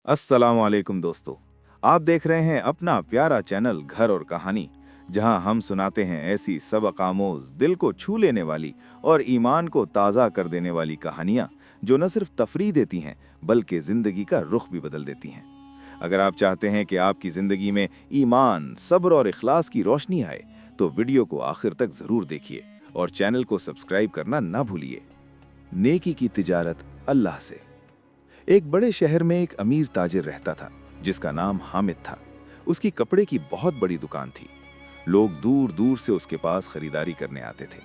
अस्सलाम वालेकुम दोस्तों। आप देख रहे हैं अपना प्यारा चैनल घर और कहानी, जहां हम सुनाते हैं ऐसी सबक आमोज, दिल को छू लेने वाली और ईमान को ताज़ा कर देने वाली कहानियां जो न सिर्फ तफरीह देती हैं बल्कि ज़िंदगी का रुख भी बदल देती हैं। अगर आप चाहते हैं कि आपकी ज़िंदगी में ईमान, सब्र और इखलास की रोशनी आए तो वीडियो को आखिर तक ज़रूर देखिए और चैनल को सब्सक्राइब करना ना भूलिए। नेकी की तिजारत अल्लाह से। एक बड़े शहर में एक अमीर ताजिर रहता था जिसका नाम हामिद था। उसकी कपड़े की बहुत बड़ी दुकान थी। लोग दूर दूर से उसके पास खरीदारी करने आते थे।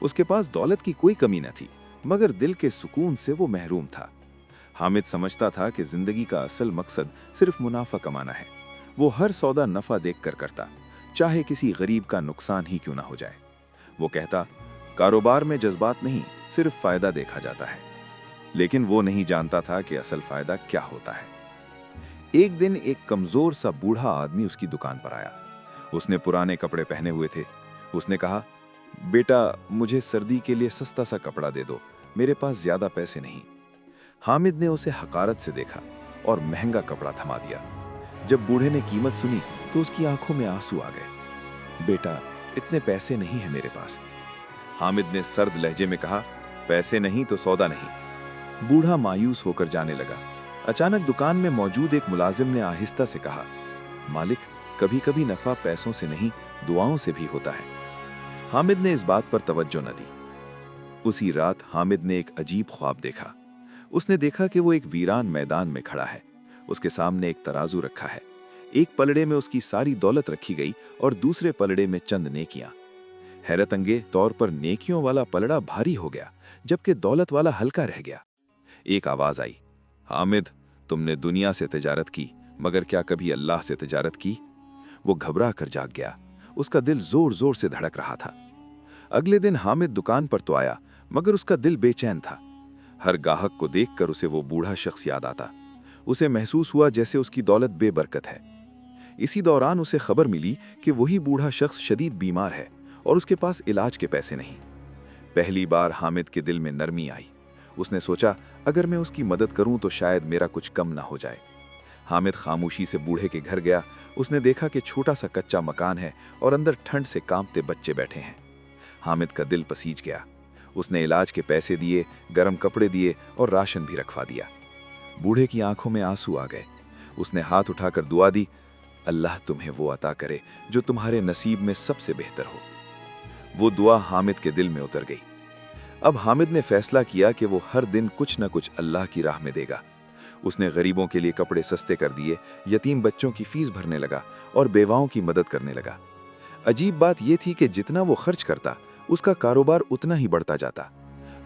उसके पास दौलत की कोई कमी न थी, मगर दिल के सुकून से वो महरूम था। हामिद समझता था कि जिंदगी का असल मकसद सिर्फ मुनाफा कमाना है। वो हर सौदा नफा देखकर करता, चाहे किसी गरीब का नुकसान ही क्यों ना हो जाए। वो कहता, कारोबार में जज्बात नहीं, सिर्फ फायदा देखा जाता है। लेकिन वो नहीं जानता था कि असल फायदा क्या होता है। एक दिन एक कमजोर सा बूढ़ा आदमी उसकी दुकान पर आया। उसने पुराने कपड़े पहने हुए थे। उसने कहा, बेटा, मुझे सर्दी के लिए सस्ता सा कपड़ा दे दो, मेरे पास ज्यादा पैसे नहीं। हामिद ने उसे हकारत से देखा और महंगा कपड़ा थमा दिया। जब बूढ़े ने कीमत सुनी तो उसकी आंखों में आंसू आ गए। बेटा, इतने पैसे नहीं है मेरे पास। हामिद ने सर्द लहजे में कहा, पैसे नहीं तो सौदा नहीं। बूढ़ा मायूस होकर जाने लगा। अचानक दुकान में मौजूद एक मुलाजिम ने आहिस्ता से कहा, मालिक, कभी कभी नफा पैसों से नहीं, दुआओं से भी होता है। हामिद ने इस बात पर तवज्जो न दी। उसी रात हामिद ने एक अजीब ख्वाब देखा। उसने देखा कि वो एक वीरान मैदान में खड़ा है। उसके सामने एक तराजू रखा है। एक पलड़े में उसकी सारी दौलत रखी गई और दूसरे पलड़े में चंद नेकियां। हैरत अंगेज तौर पर नेकियों वाला पलड़ा भारी हो गया, जबकि दौलत वाला हल्का रह गया। एक आवाज आई, हामिद, तुमने दुनिया से तिजारत की, मगर क्या कभी अल्लाह से तिजारत की? वो घबरा कर जाग गया। उसका दिल जोर जोर से धड़क रहा था। अगले दिन हामिद दुकान पर तो आया, मगर उसका दिल बेचैन था। हर गाहक को देखकर उसे वो बूढ़ा शख्स याद आता। उसे महसूस हुआ जैसे उसकी दौलत बेबरकत है। इसी दौरान उसे खबर मिली कि वही बूढ़ा शख्स शदीद बीमार है और उसके पास इलाज के पैसे नहीं। पहली बार हामिद के दिल में नरमी आई। उसने सोचा, अगर मैं उसकी मदद करूं तो शायद मेरा कुछ कम ना हो जाए। हामिद खामोशी से बूढ़े के घर गया। उसने देखा कि छोटा सा कच्चा मकान है और अंदर ठंड से कांपते बच्चे बैठे हैं। हामिद का दिल पसीज गया। उसने इलाज के पैसे दिए, गर्म कपड़े दिए और राशन भी रखवा दिया। बूढ़े की आंखों में आंसू आ गए। उसने हाथ उठाकर दुआ दी, अल्लाह तुम्हें वो अता करे जो तुम्हारे नसीब में सबसे बेहतर हो। वो दुआ हामिद के दिल में उतर गई। अब हामिद ने फैसला किया कि वो हर दिन कुछ न कुछ अल्लाह की राह में देगा। उसने गरीबों के लिए कपड़े सस्ते कर दिए, यतीम बच्चों की फीस भरने लगा और बेवाओं की मदद करने लगा। अजीब बात यह थी कि जितना वो खर्च करता, उसका कारोबार उतना ही बढ़ता जाता।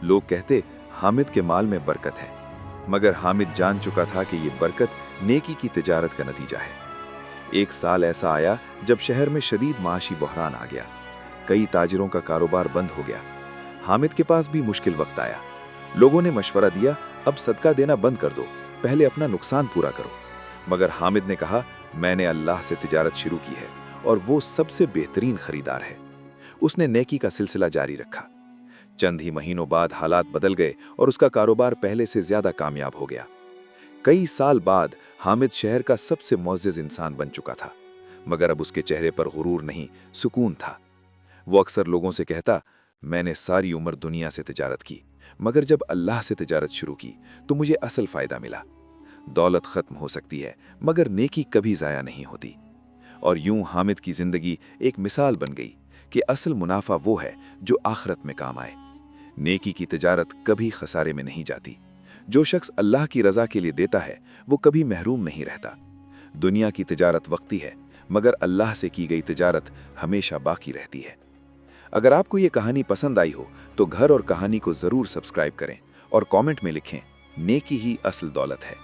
लोग कहते, हामिद के माल में बरकत है, मगर हामिद जान चुका था कि ये बरकत नेकी की तिजारत का नतीजा है। एक साल ऐसा आया जब शहर में शदीद माशी बहरान आ गया। कई ताजिरों का कारोबार बंद हो गया। हामिद के पास भी मुश्किल वक्त आया। लोगों ने मशवरा दिया, अब सदका देना बंद कर दो, पहले अपना नुकसान पूरा करो। मगर हामिद ने कहा, मैंने अल्लाह से तिजारत शुरू की है और वो सबसे बेहतरीन खरीदार है। उसने नेकी का सिलसिला जारी रखा। चंद ही महीनों बाद हालात बदल गए और उसका कारोबार पहले से ज्यादा कामयाब हो गया। कई साल बाद हामिद शहर का सबसे मुअज़्ज़ज़ इंसान बन चुका था, मगर अब उसके चेहरे पर गुरूर नहीं, सुकून था। वो अक्सर लोगों से कहता, मैंने सारी उम्र दुनिया से तिजारत की, मगर जब अल्लाह से तिजारत शुरू की तो मुझे असल फायदा मिला। दौलत खत्म हो सकती है, मगर नेकी कभी ज़ाया नहीं होती। और यूं हामिद की जिंदगी एक मिसाल बन गई कि असल मुनाफा वो है जो आखिरत में काम आए। नेकी की तिजारत कभी खसारे में नहीं जाती। जो शख्स अल्लाह की रज़ा के लिए देता है वो कभी महरूम नहीं रहता। दुनिया की तिजारत वक्ती है, मगर अल्लाह से की गई तिजारत हमेशा बाकी रहती है। अगर आपको ये कहानी पसंद आई हो तो घर और कहानी को ज़रूर सब्सक्राइब करें और कमेंट में लिखें, नेकी ही असल दौलत है।